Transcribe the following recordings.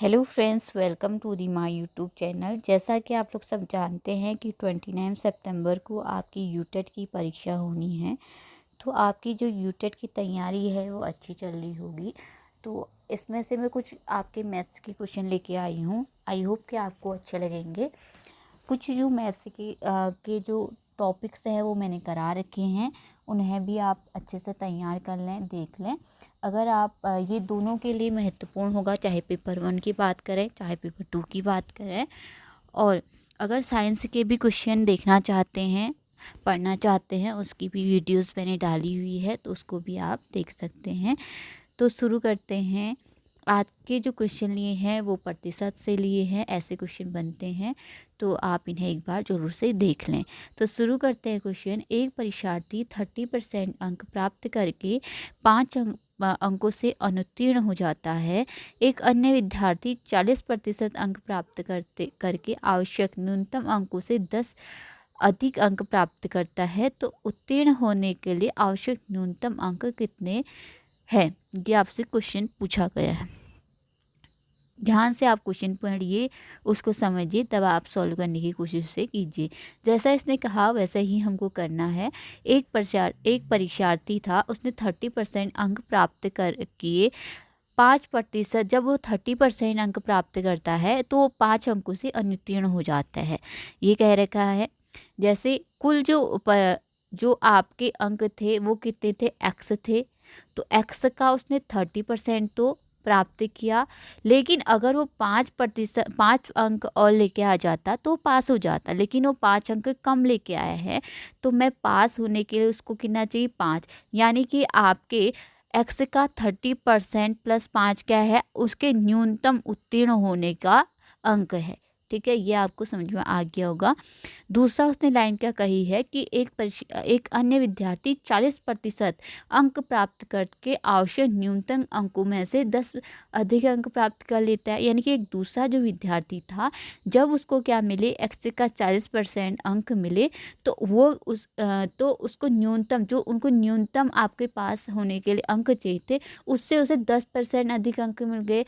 Hello friends, welcome to the my YouTube channel. जैसा कि आप लोग सब जानते हैं कि 29 सितंबर को आपकी यूटेट की परीक्षा होनी है। तो आपकी जो यूटेट की तैयारी है वो अच्छी चल रही होगी। तो इसमें से मैं कुछ आपके मैथ्स के क्वेश्चन लेके आई हूँ। आई होप कि आपको अच्छे लगेंगे। कुछ जो मैथ्स के जो टॉपिक्स हैं वो मैंने करा रखे हैं, उन्हें भी आप अच्छे से तैयार कर लें, देख लें। अगर आप ये दोनों के लिए महत्वपूर्ण होगा, चाहे पेपर 1 की बात करें चाहे पेपर 2 की बात करें। और अगर साइंस के भी क्वेश्चन देखना चाहते हैं, पढ़ना चाहते हैं, उसकी भी वीडियोस मैंने डाली हुई है, तो उसको भी आप देख सकते हैं। तो शुरू करते हैं। आज के जो क्वेश्चन लिए हैं वो प्रतिशत से लिए हैं, ऐसे क्वेश्चन बनते हैं, तो आप इन्हें एक बार ज़रूर से देख लें। तो शुरू करते हैं क्वेश्चन। एक परीक्षार्थी 30% अंक प्राप्त करके 5 अंकों से अनुत्तीर्ण हो जाता है। एक अन्य विद्यार्थी 40% अंक प्राप्त करके आवश्यक न्यूनतम अंकों से 10 अधिक अंक प्राप्त करता है। तो उत्तीर्ण होने के लिए आवश्यक न्यूनतम अंक कितने है, ये आपसे क्वेश्चन पूछा गया है। ध्यान से आप क्वेश्चन पढ़िए, उसको समझिए, तब आप सॉल्व करने की कोशिश से कीजिए। जैसा इसने कहा वैसा ही हमको करना है। एक परीक्षार्थी था, उसने 30% अंक प्राप्त कर किए 5%। जब वो 30% अंक प्राप्त करता है तो वो 5 अंकों से अनुत्तीर्ण हो जाता है, ये कह रखा है। जैसे कुल जो आपके अंक थे वो कितने थे, एक्स थे। तो एक्स का उसने 30% तो प्राप्त किया, लेकिन अगर वो 5 अंक और लेके आ जाता तो पास हो जाता, लेकिन वो 5 अंक कम लेके आया है। तो मैं पास होने के लिए उसको कितना चाहिए, 5। यानी कि आपके एक्स का 30% प्लस 5 क्या है, उसके न्यूनतम उत्तीर्ण होने का अंक है। ठीक है, ये आपको समझ में आ गया होगा। दूसरा उसने लाइन क्या कही है कि एक अन्य विद्यार्थी 40% अंक प्राप्त करके आवश्यक न्यूनतम अंकों में से 10 अधिक अंक प्राप्त कर लेता है। यानी कि एक दूसरा जो विद्यार्थी था, जब उसको क्या मिले, एक्स का 40% अंक मिले, तो वो तो उसको न्यूनतम, जो उनको न्यूनतम आपके पास होने के लिए अंक चाहिए थे, उससे उसे 10% अधिक अंक मिल गए।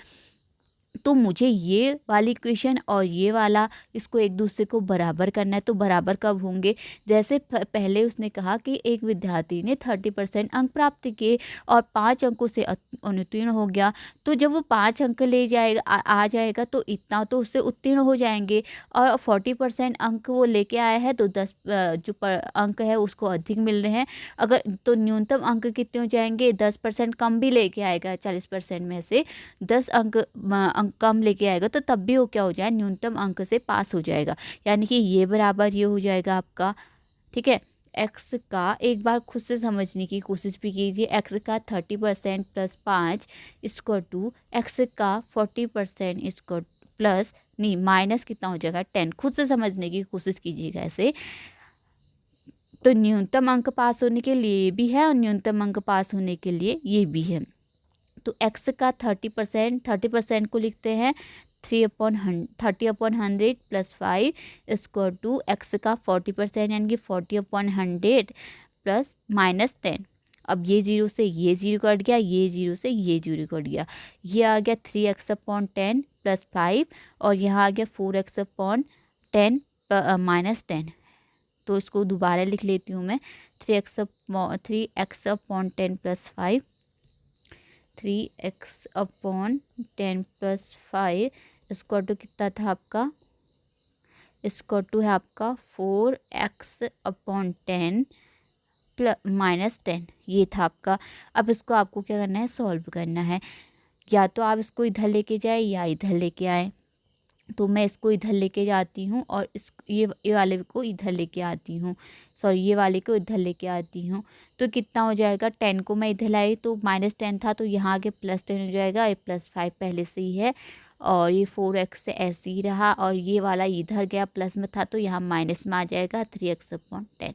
तो मुझे ये वाली इक्वेशन और ये वाला, इसको एक दूसरे को बराबर करना है। तो बराबर कब होंगे, जैसे पहले उसने कहा कि एक विद्यार्थी ने 30% अंक प्राप्त किए और 5 अंकों से अनुत्तीर्ण हो गया। तो जब वो 5 अंक ले जाएगा, आ जाएगा, तो इतना तो उससे उत्तीर्ण हो जाएंगे। और 40% अंक वो लेके आया है, तो 10 अंक है उसको अधिक मिल रहे हैं। अगर तो न्यूनतम अंक कितने हो जाएंगे, 10% कम भी लेके आएगा, 40% में से 10 अंक कम लेके आएगा, तो तब भी वो क्या हो जाए, न्यूनतम अंक से पास हो जाएगा। यानी कि ये बराबर ये हो जाएगा आपका। ठीक है, एक्स का एक बार खुद से समझने की कोशिश भी कीजिए। एक्स का 30% प्लस 5 इसको टू एक्स का 40% इसको प्लस, नहीं, माइनस कितना हो जाएगा, 10। खुद से समझने की कोशिश कीजिएगा ऐसे। तो न्यूनतम अंक पास होने के लिए ये भी है और न्यूनतम अंक पास होने के लिए ये भी है। तो x का 30% को लिखते हैं 30/100 प्लस 5 इसको टू एक्स का 40%, यानी कि 40/100 प्लस माइनस 10। अब ये जीरो से ये जीरो कट गया, ये जीरो से ये जीरो कट गया, ये आ गया 3x/10 प्लस 5, और यहाँ आ गया 4x/10 माइनस 10। तो इसको दोबारा लिख लेती हूँ मैं, 3x/10 प्लस 5, 3x/10 प्लस 5 इसको टू कितना था आपका, इसको टू है आपका 4x/10 प्लस माइनस 10, ये था आपका। अब इसको आपको क्या करना है, सॉल्व करना है। या तो आप इसको इधर लेके जाए या इधर लेके आए। तो मैं इसको इधर लेके जाती हूँ और ये वाले को इधर लेके आती हूँ, सॉरी, ये वाले को इधर लेके आती हूँ। तो कितना हो जाएगा, 10 को मैं इधर लाई तो -10 था, तो यहाँ आगे +10 हो जाएगा। ये +5 पहले से ही है, और ये 4x से ऐसे ही रहा, और ये वाला इधर गया, प्लस में था तो यहाँ माइनस में आ जाएगा 3x/10।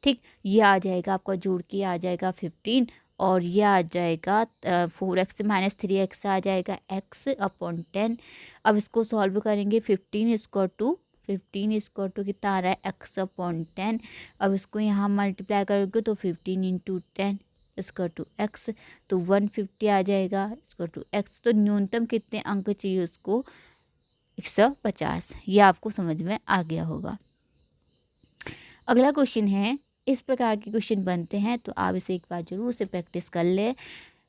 ठीक, ये आ जाएगा आपका, जोड़ के आ जाएगा 15, और ये आ जाएगा 4x से -3x आ जाएगा x/10। अब इसको सॉल्व करेंगे, 15 कितना आ रहा है, x/10। अब इसको यहाँ मल्टीप्लाई करोगे तो 15 × 10, इसका टू एक्स, तो 150 आ जाएगा इसका टू एक्स। तो न्यूनतम कितने अंक चाहिए उसको, 150। ये आपको समझ में आ गया होगा। अगला क्वेश्चन है, इस प्रकार के क्वेश्चन बनते हैं तो आप इसे एक बार जरूर से प्रैक्टिस कर ले।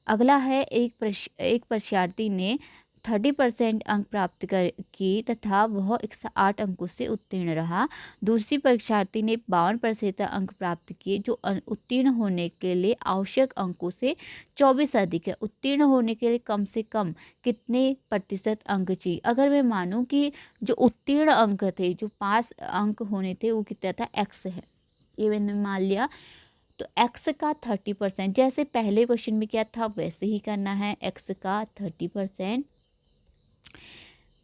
अगला है, एक परीक्षार्थी ने 30% अंक प्राप्त कर किए तथा वह 108 अंकों से उत्तीर्ण रहा। दूसरी परीक्षार्थी ने 52% अंक प्राप्त किए जो उत्तीर्ण होने के लिए आवश्यक अंकों से 24 अधिक है। उत्तीर्ण होने के लिए कम से कम कितने प्रतिशत अंक चाहिए। अगर मैं मानूं कि जो उत्तीर्ण अंक थे, जो 5 अंक होने थे, वो कितना था, एक्स है, ये मैंने मान लिया। तो x का 30%, जैसे पहले क्वेश्चन में क्या था वैसे ही करना है। x का 30%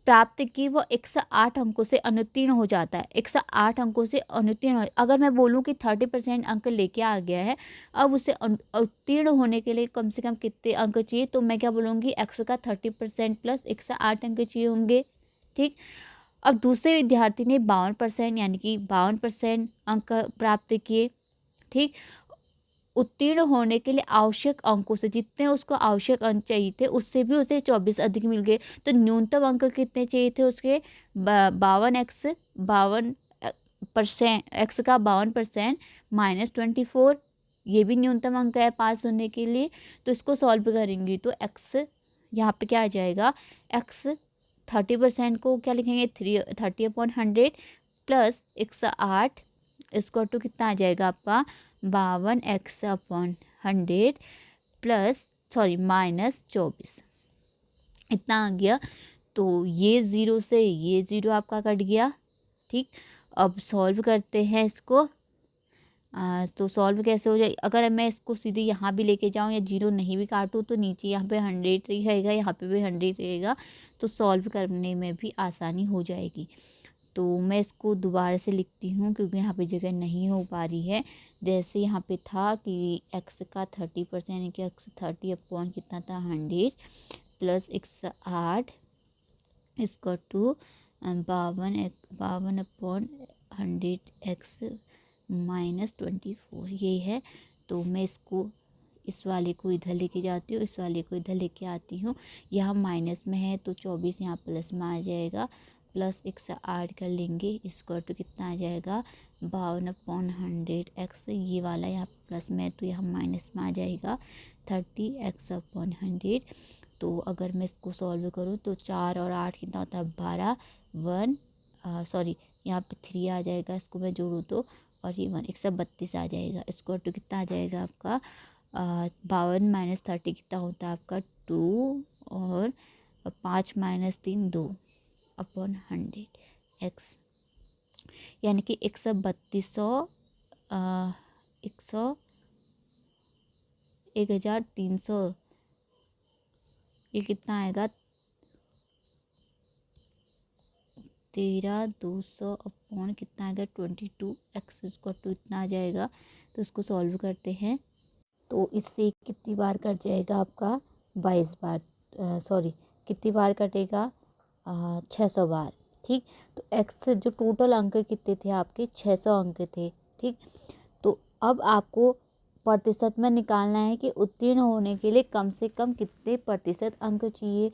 प्राप्त की, वो 108 अंकों से अनुत्तीर्ण हो जाता है। 108 अंकों से अनुत्तीर्ण हो, अगर मैं बोलूं कि 30% अंक लेके आ गया है, अब उसे उत्तीर्ण होने के लिए कम से कम कितने अंक चाहिए, तो मैं क्या बोलूँगी, x का 30% प्लस 108 अंक चाहिए होंगे। ठीक, अब दूसरे विद्यार्थी ने 52% यानी कि 52% अंक प्राप्त किए। ठीक, उत्तीर्ण होने के लिए आवश्यक अंकों से, जितने उसको आवश्यक अंक चाहिए थे उससे भी उसे 24 अधिक मिल गए। तो न्यूनतम अंक कितने चाहिए थे उसके, 52% एक्स का 52% -24, ये भी न्यूनतम अंक है पास होने के लिए। तो इसको सॉल्व करेंगे तो एक्स यहाँ पे क्या आ जाएगा, एक्स 30% को क्या लिखेंगे, 30/100 प्लस 108 इसको टू कितना आ जाएगा आपका, 52x/100 प्लस -24, इतना आ गया। तो ये ज़ीरो से ये ज़ीरो आपका कट गया। ठीक, अब सॉल्व करते हैं इसको। तो सॉल्व कैसे हो जाए, अगर मैं इसको सीधे यहाँ भी लेके जाऊँ या जीरो नहीं भी काटूँ तो नीचे यहाँ पे 100 रहेगा, यहाँ पे भी 100 रहेगा, तो सॉल्व करने में भी आसानी हो जाएगी। तो मैं इसको दोबारा से लिखती हूँ क्योंकि यहाँ पे जगह नहीं हो पा रही है। जैसे यहाँ पे था कि x का 30% यानी कि x 30 अपॉन कितना था, 100 प्लस 108 इसका टू 52/100 x -24 ये है। तो मैं इसको, इस वाले को इधर लेके जाती हूँ, इस वाले को इधर लेके आती हूँ। यहाँ माइनस में है तो 24 यहाँ प्लस में आ जाएगा, प्लस 108 कर लेंगे, इसका टू कितना आ जाएगा, 52/100 x, ये वाला यहाँ प्लस में है तो यहाँ माइनस में आ जाएगा 30x/100। तो अगर मैं इसको सॉल्व करूँ तो 4 और 8 कितना होता है, 12, यहाँ पे 3 आ जाएगा, इसको मैं जोड़ूँ तो, और ये 132 आ जाएगा। इसको टू कितना आ जाएगा आपका, 52 - 30 कितना होता है आपका, 2, और 5 - 3 2/100 x, यानी कि 132 1300, ये कितना आएगा, 13,200 अपॉन कितना आएगा, 22x इसको टू इतना आ जाएगा। तो इसको सॉल्व करते हैं तो इससे कितनी बार कट जाएगा आपका, 22 बार, कितनी बार कटेगा, 600 बार। ठीक, तो x जो टोटल अंक कितने थे आपके, 600 अंक थे। ठीक, तो अब आपको प्रतिशत में निकालना है कि उत्तीर्ण होने के लिए कम से कम कितने प्रतिशत अंक चाहिए।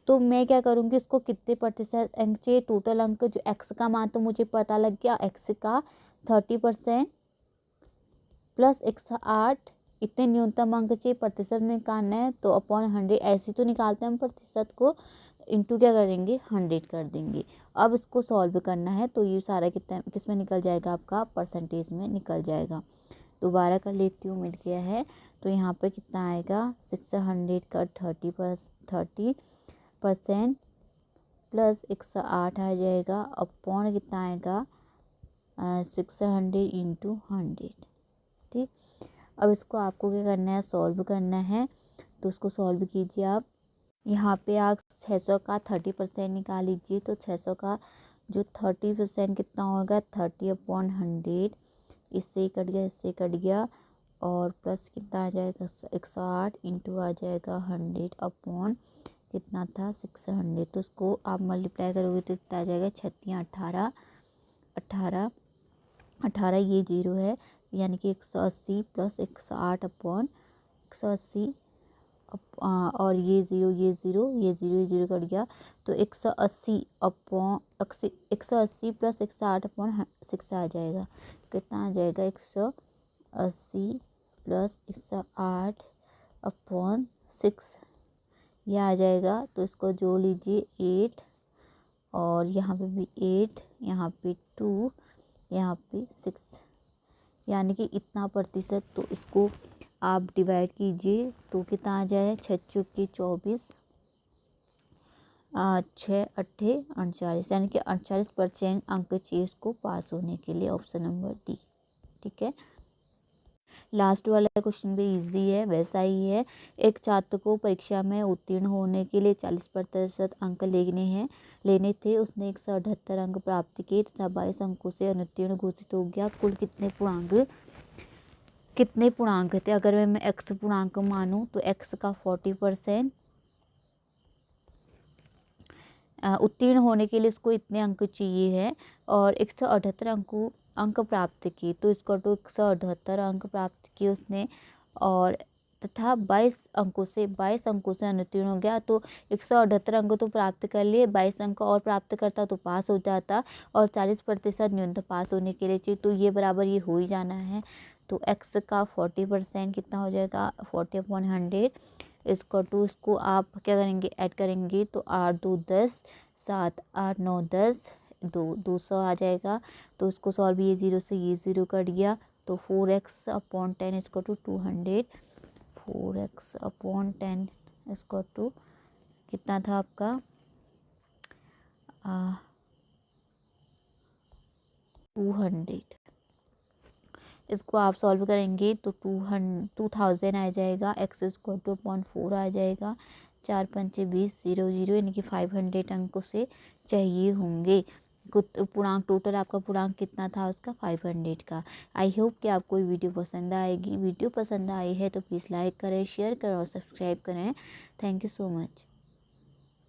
तो मैं क्या करूँगी, इसको कितने प्रतिशत अंक चाहिए, टोटल अंक जो x का मान तो मुझे पता लग गया, x का 30% प्लस 108, इतने न्यूनतम अंक चाहिए, प्रतिशत में निकालना है तो अपॉन 100, ऐसे तो निकालते हैं हम प्रतिशत को, इंटू क्या करेंगे, 100 कर देंगे। अब इसको सॉल्व करना है तो ये सारा कितना किस में निकल जाएगा आपका, परसेंटेज में निकल जाएगा। दोबारा कर लेती हूँ, मिट गया है। तो यहाँ पे कितना आएगा, 600 का 30% प्लस 108 आ जाएगा, अपॉन कितना आएगा, 600 × 100। ठीक, अब इसको आपको क्या करना है, सॉल्व करना है। तो उसको सॉल्व कीजिए आप। यहाँ पे आप 600 का 30% निकाल लीजिए, तो 600 का जो 30% कितना होगा, 30/100, इससे कट गया, इससे कट गया, और प्लस कितना आ जाएगा, 108 इंटू आ जाएगा 100 अपॉन कितना था, 600। तो उसको आप मल्टीप्लाई करोगे तो कितना आ जाएगा, 36 18 18 18, ये जीरो है, यानी कि 180 प्लस 108 अपॉन 180 और ये ज़ीरो ये ज़ीरो ये ज़ीरो ये ज़ीरो कट गया, तो 180 अपॉन 180 प्लस 160 अपॉन 6 आ जाएगा। कितना आ जाएगा? 180 प्लस 160 अपॉन 6 यह आ जाएगा। तो इसको जोड़ लीजिए 8 और यहाँ पे भी 8, यहाँ पे 2, यहाँ पे 6, यानी कि इतना प्रतिशत। तो इसको आप डिवाइड कीजिए तो कितना आ जाए? 6 चौके 24, 6 अट्ठे 48, यानी कि 48% अंक चाहिए इसको पास होने के लिए। Option number D. ठीक है। लास्ट वाला क्वेश्चन भी इजी है, वैसा ही है। एक छात्र को परीक्षा में उत्तीर्ण होने के लिए 40% अंक लेने थे। उसने 178 अंक प्राप्त किए तथा 22 अंकों से अनुत्तीर्ण घोषित हो गया। कुल कितने पूर्णांक थे? अगर मैं x पूर्णांक मानूं तो x का 40%, उत्तीर्ण होने के लिए इसको इतने अंक चाहिए है और 178 अंक प्राप्त किए, तो इसको तो 178 अंक प्राप्त किए उसने, और तथा 22 अंकों से अनुत्तीर्ण हो गया। तो 178 अंक तो प्राप्त कर लिए, 22 अंक और प्राप्त करता तो पास हो जाता, और 40% न्यूनतम पास होने के लिए चाहिए, तो ये बराबर ये हो ही जाना है। तो x का 40% कितना हो जाएगा? 40/100। इसको आप क्या करेंगे? ऐड करेंगे तो 8 2 10, 7 8 9 10, 200 आ जाएगा। तो इसको सॉल्व, ये ज़ीरो से ये ज़ीरो कट गया, तो 4x/10 इसको टू 200। 4x/10 इसको टू कितना था आपका? 200। इसको आप सॉल्व करेंगे तो 2000 आ जाएगा। x स्क्वायर टू अपॉन 4 आ जाएगा। 4 पंचे 20, 0 0, यानी कि 500 अंकों से चाहिए होंगे। पूर्णांक टोटल आपका पूर्णांक कितना था उसका? 500 का। आई होप कि आपको ये वीडियो पसंद आएगी। वीडियो पसंद आई है तो प्लीज़ लाइक करें, शेयर करें और सब्सक्राइब करें। Thank you so much.